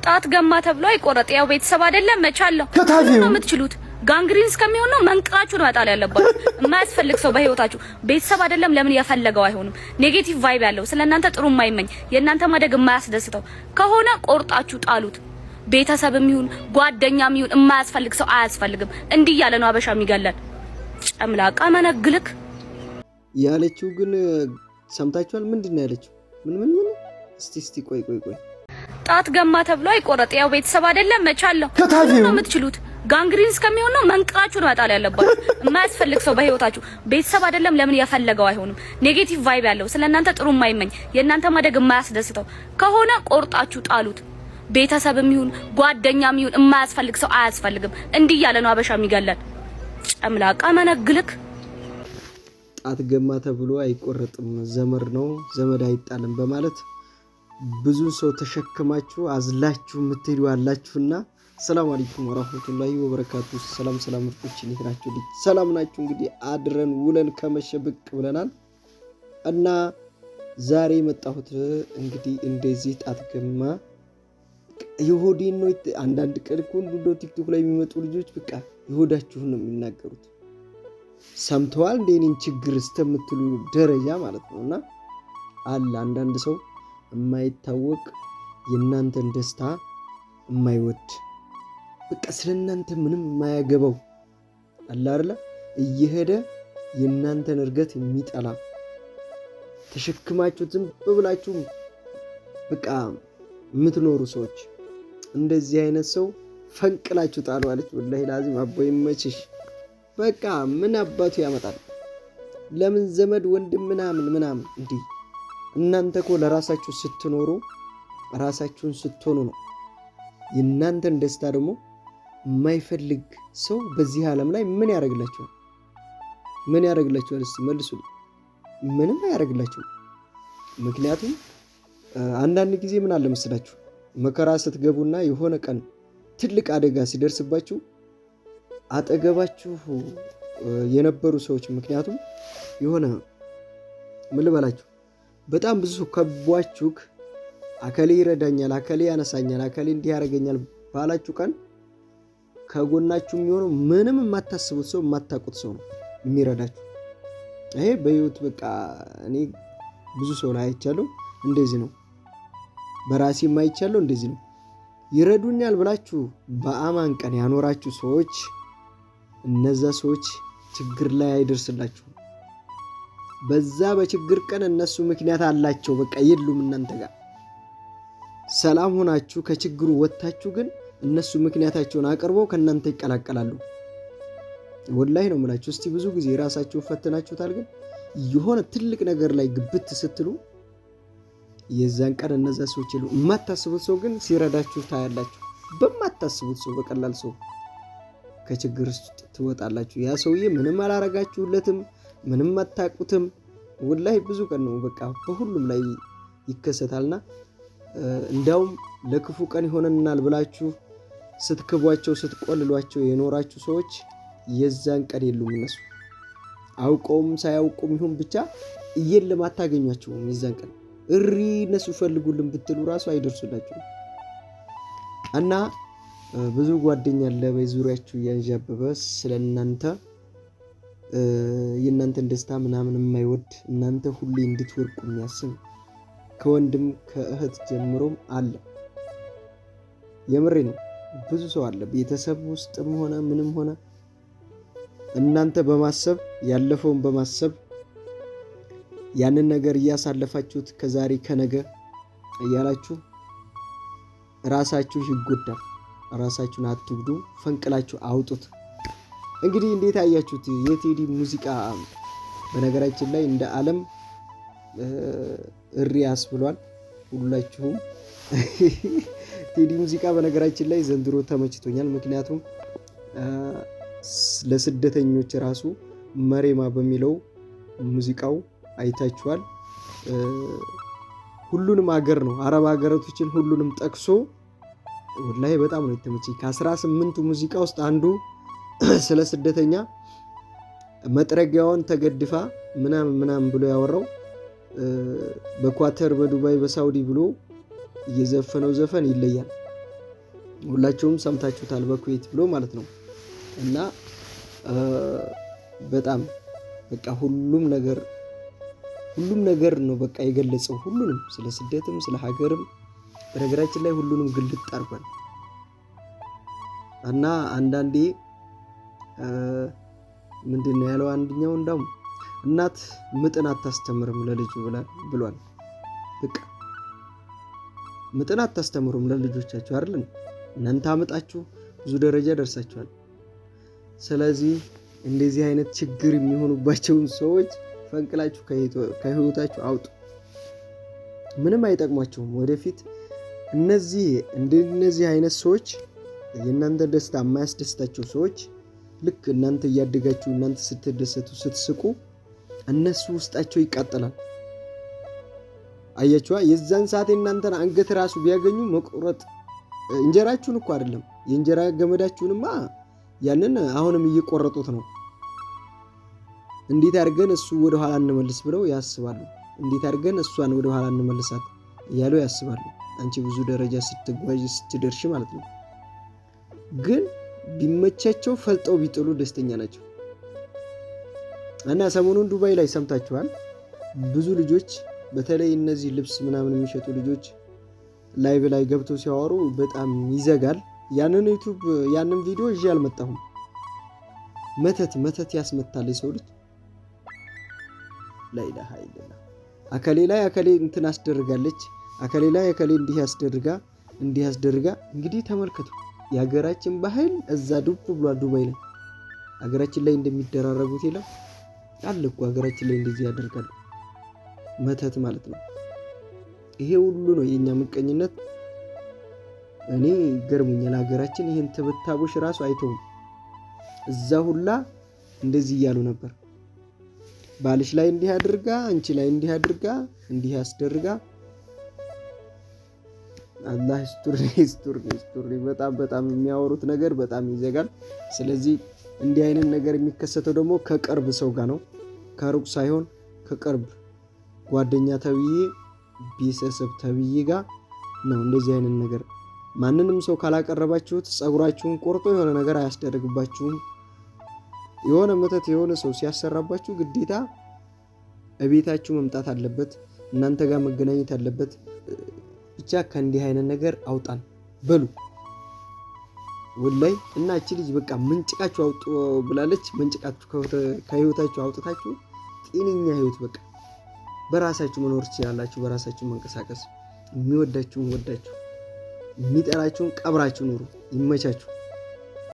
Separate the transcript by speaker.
Speaker 1: ጣት ገማ ተብሎ አይቆረጥ። ያው ቤተሰብ አይደለም መቻለው ነው የምትችሉት። ጋንግሪን እስከሚሆን ነው መንቅራችሁ ነው መጣል ያለባችሁ። የማያስፈልግ ሰው በህይወታችሁ ቤተሰብ አይደለም ለምን ያፈለገው አይሆንም። ኔጌቲቭ ቫይብ ያለው ስለናንተ ጥሩ የማይመኝ የናንተ ማደግ የማያስደስተው ከሆነ ቆርጣችሁ ጣሉት። ቤተሰብም ይሁን ጓደኛም ይሁን የማያስፈልግ ሰው አያስፈልግም። እንዲህ ያለ ነው አበሻ የሚገለን። ጨምላቃ መነግልክ
Speaker 2: ያለችው ግን ሰምታችኋል? ምንድነው ያለችው? ምን እስቲ ቆይ
Speaker 1: ጣት ገማ ተብሎ አይቆረጥ። ያው ቤተሰብ አይደለም መቻለው ነው የምትችሉት። ጋንግሪን እስከሚሆን ነው መንቅራችሁ ነው መጣል ያለባችሁ። የማያስፈልግ ሰው በህይወታችሁ ቤተሰብ አይደለም ለምን ያፈለገው አይሆንም። ኔጌቲቭ ቫይብ ያለው ስለናንተ ጥሩ የማይመኝ የናንተ ማደግ የማያስደስተው ከሆነ ቆርጣችሁ ጣሉት። ቤተሰብም ይሁን ጓደኛም ይሁን የማያስፈልግ ሰው አያስፈልግም። እንዲህ ያለ ነው አበሻ የሚገለን። ጨምላቃ መነግልክ
Speaker 2: ጣት ገማ ተብሎ አይቆረጥም ዘመድ ነው ዘመድ አይጣልም በማለት ብዙ ሰው ተሸክማችሁ አዝላችሁ የምትሄዱ አላችሁና ሰላም አለይኩም ወራህመቱላሂ ወበረካቱ። ሰላም ምርጦች እንዴት ናችሁ? ሰላም ናችሁ? እንግዲህ አድረን ውለን ከመሸብቅ ብለናል እና ዛሬ መጣሁት እንግዲህ እንደዚህ ጣት ገማ ይሁዲን ነው። አንዳንድ ቀን ሁሉ ቲክቶክ ላይ የሚመጡ ልጆች በቃ ይሁዳችሁን ነው የሚናገሩት። ሰምተዋል እንደኔን ችግር እስከምትሉ ደረጃ ማለት ነውና አለ አንዳንድ ሰው የማይታወቅ የናንተን ደስታ የማይወድ በቃ ስለናንተ ምንም የማያገባው አለ አይደል? እየሄደ የናንተን እርገት የሚጠላ ተሸክማችሁ ዝም ብላችሁ በቃ የምትኖሩ ሰዎች እንደዚህ አይነት ሰው ፈንቅላችሁ ጣሉ አለች። ወላሂ ላዚም አቦይ መችሽ በቃ ምን አባቱ ያመጣል? ለምን ዘመድ ወንድም ምናምን እንዴ? እናንተ እኮ ለራሳችሁ ስትኖሩ ራሳችሁን ስትሆኑ ነው። የናንተን ደስታ ደግሞ የማይፈልግ ሰው በዚህ ዓለም ላይ ምን ያደርግላችኋል? እስቲ መልሱ። ምንም አያደርግላችሁም። ምክንያቱም አንዳንድ ጊዜ ምን አለ መስላችሁ መከራ ስትገቡና የሆነ ቀን ትልቅ አደጋ ሲደርስባችሁ አጠገባችሁ የነበሩ ሰዎች ምክንያቱም የሆነ ምን ልበላችሁ በጣም ብዙ ከቧችሁ አከሌ ይረዳኛል፣ አከሌ ያነሳኛል፣ አከሌ እንዲህ ያደርገኛል ባላችሁ ቀን ከጎናችሁ የሚሆነው ምንም የማታስቡት ሰው የማታውቁት ሰው ነው የሚረዳችሁ። ይሄ በህይወት በቃ እኔ ብዙ ሰው ላይ አይቻለሁ። እንደዚህ ነው በራሴ የማይቻለው እንደዚህ ነው። ይረዱኛል ብላችሁ በአማን ቀን ያኖራችሁ ሰዎች እነዛ ሰዎች ችግር ላይ አይደርስላችሁ። በዛ በችግር ቀን እነሱ ምክንያት አላቸው በቃ የሉም እናንተ ጋር። ሰላም ሆናችሁ ከችግሩ ወጣችሁ ግን እነሱ ምክንያታቸውን አቀርበው ከናንተ ይቀላቀላሉ። ወላሂ ነው የምላችሁ። እስቲ ብዙ ጊዜ ራሳችሁን ፈትናችሁታል? ግን የሆነ ትልቅ ነገር ላይ ግብት ስትሉ የዛን ቀን እነዛ ሰዎች ይሉ የማታስቡት ሰው ግን ሲረዳችሁ ታያላችሁ። በማታስቡት ሰው በቀላል ሰው ከችግር ውስጥ ትወጣላችሁ። ያ ሰውዬ ምንም አላረጋችሁለትም፣ ምንም አታቁትም። ወላሂ ብዙ ቀን ነው በቃ በሁሉም ላይ ይከሰታልና እንዳውም ለክፉ ቀን ይሆነናል ብላችሁ ስትከቧቸው ስትቆልሏቸው የኖራችሁ ሰዎች የዛን ቀን የሉም። እነሱ አውቀውም ሳያውቁም ይሁን ብቻ እየለም አታገኟቸውም። የዛን ቀን እሪ እነሱ ፈልጉልን ብትሉ ራሱ አይደርሱላችሁም። እና ብዙ ጓደኛ አለ በዙሪያችሁ ያንዣበበ ስለናንተ የናንተን ደስታ ምናምን የማይወድ እናንተ ሁሌ እንድትወርቁ የሚያስብ ከወንድም ከእህት ጀምሮም አለ። የምሬ ነው ብዙ ሰው አለ ቤተሰብ ውስጥም ሆነ ምንም ሆነ እናንተ በማሰብ ያለፈውን በማሰብ ያንን ነገር እያሳለፋችሁት ከዛሬ ከነገ እያላችሁ ራሳችሁ ይጎዳል። ራሳችሁን አትጉዱ፣ ፈንቅላችሁ አውጡት። እንግዲህ እንዴት አያችሁት የቴዲ ሙዚቃ? በነገራችን ላይ እንደ ዓለም እሪያስ ብሏል ሁላችሁም። ቴዲ ሙዚቃ በነገራችን ላይ ዘንድሮ ተመችቶኛል። ምክንያቱም ለስደተኞች ራሱ መሬማ በሚለው ሙዚቃው አይታችኋል። ሁሉንም ሀገር ነው አረብ ሀገራቶችን ሁሉንም ጠቅሶ ወላሂ በጣም ነው የተመቸኝ። ከ18ቱ ሙዚቃ ውስጥ አንዱ ስለ ስደተኛ መጥረጊያውን ተገድፋ ምናምን ብሎ ያወራው በኳተር በዱባይ በሳውዲ ብሎ እየዘፈነው ዘፈን ይለያል። ሁላችሁም ሰምታችሁታል በኩዌት ብሎ ማለት ነው። እና በጣም በቃ ሁሉም ነገር ነው በቃ የገለጸው ሁሉንም ስለ ስደትም ስለ ሀገርም በነገራችን ላይ ሁሉንም ግልጥ አድርጓል። እና አንዳንዴ ምንድነው ያለው አንደኛው እንደውም እናት ምጥን አታስተምርም ለልጁ ብሏል። በቃ ምጥን አታስተምሩም ለልጆቻችሁ አይደል? እናንተ አመጣችሁ ብዙ ደረጃ ደርሳችኋል። ስለዚህ እንደዚህ አይነት ችግር የሚሆኑባቸውን ሰዎች ፈንቅላችሁ ከህይወታችሁ አውጡ። ምንም አይጠቅሟችሁም። ወደፊት እንደነዚህ አይነት ሰዎች የእናንተ ደስታ የማያስደስታቸው ሰዎች ልክ እናንተ እያደጋችሁ እናንተ ስትደሰቱ ስትስቁ እነሱ ውስጣቸው ይቃጠላል። አያችኋ? የዛን ሰዓት እናንተን አንገት ራሱ ቢያገኙ መቆረጥ እንጀራችሁን እኮ አይደለም የእንጀራ ገመዳችሁንማ ያንን አሁንም እየቆረጡት ነው። እንዴት አድርገን እሱ ወደ ኋላ እንመልስ ብለው ያስባሉ። እንዴት አድርገን እሷን ወደ ኋላ እንመልሳት እያሉ ያስባሉ። አንቺ ብዙ ደረጃ ስትጓዥ ስትደርሽ ማለት ነው። ግን ቢመቻቸው ፈልጠው ቢጥሉ ደስተኛ ናቸው። እና ሰሞኑን ዱባይ ላይ ሰምታችኋል። ብዙ ልጆች በተለይ እነዚህ ልብስ ምናምን የሚሸጡ ልጆች ላይቭ ላይ ገብተው ሲያወሩ በጣም ይዘጋል። ያንን ቪዲዮ ይዤ አልመጣሁም። መተት ያስመታል የሰው ልጅ ላይላህ አይደለም። አከሌ ላይ አከሌ እንትን አስደርጋለች፣ አከሌ ላይ አከሌ እንዲህ ያስደርጋ። እንግዲህ ተመልከቱ የሀገራችን ባህል እዛ ዱብ ብሏል። ዱባይ ላይ ሀገራችን ላይ እንደሚደራረጉት የለም አለ እኮ ሀገራችን ላይ እንደዚህ ያደርጋሉ። መተት ማለት ነው። ይሄ ሁሉ ነው የኛ ምቀኝነት። እኔ ገርሞኛል። ሀገራችን ይሄን ተበታቦሽ ራሱ አይተውም። እዛ ሁላ እንደዚህ እያሉ ነበር። ባልሽ ላይ እንዲህ አድርጋ፣ አንቺ ላይ እንዲህ አድርጋ፣ እንዲህ ያስደርጋ። አላህ ይስጥር። በጣም የሚያወሩት ነገር በጣም ይዘጋል። ስለዚህ እንዲህ አይነት ነገር የሚከሰተው ደግሞ ከቅርብ ሰው ጋር ነው፣ ከሩቅ ሳይሆን ከቅርብ ጓደኛ ተብዬ ቤተሰብ ተብዬ ጋር ነው እንደዚህ አይነት ነገር። ማንንም ሰው ካላቀረባችሁት ጸጉራችሁን ቆርጦ የሆነ ነገር አያስደርግባችሁም። የሆነ መተት የሆነ ሰው ሲያሰራባችሁ ግዴታ እቤታችሁ መምጣት አለበት፣ እናንተ ጋር መገናኘት አለበት። ብቻ ከእንዲህ አይነት ነገር አውጣን በሉ ወላይ። እና እቺ ልጅ በቃ መንጭቃችሁ አውጡ ብላለች። መንጭቃችሁ ከህይወታችሁ አውጥታችሁ ጤነኛ ህይወት በቃ በራሳችሁ መኖር ትችላላችሁ። በራሳችሁ መንቀሳቀስ፣ የሚወዳችሁን ወዳችሁ፣ የሚጠላችሁን ቀብራችሁ ኑሩ። ይመቻችሁ።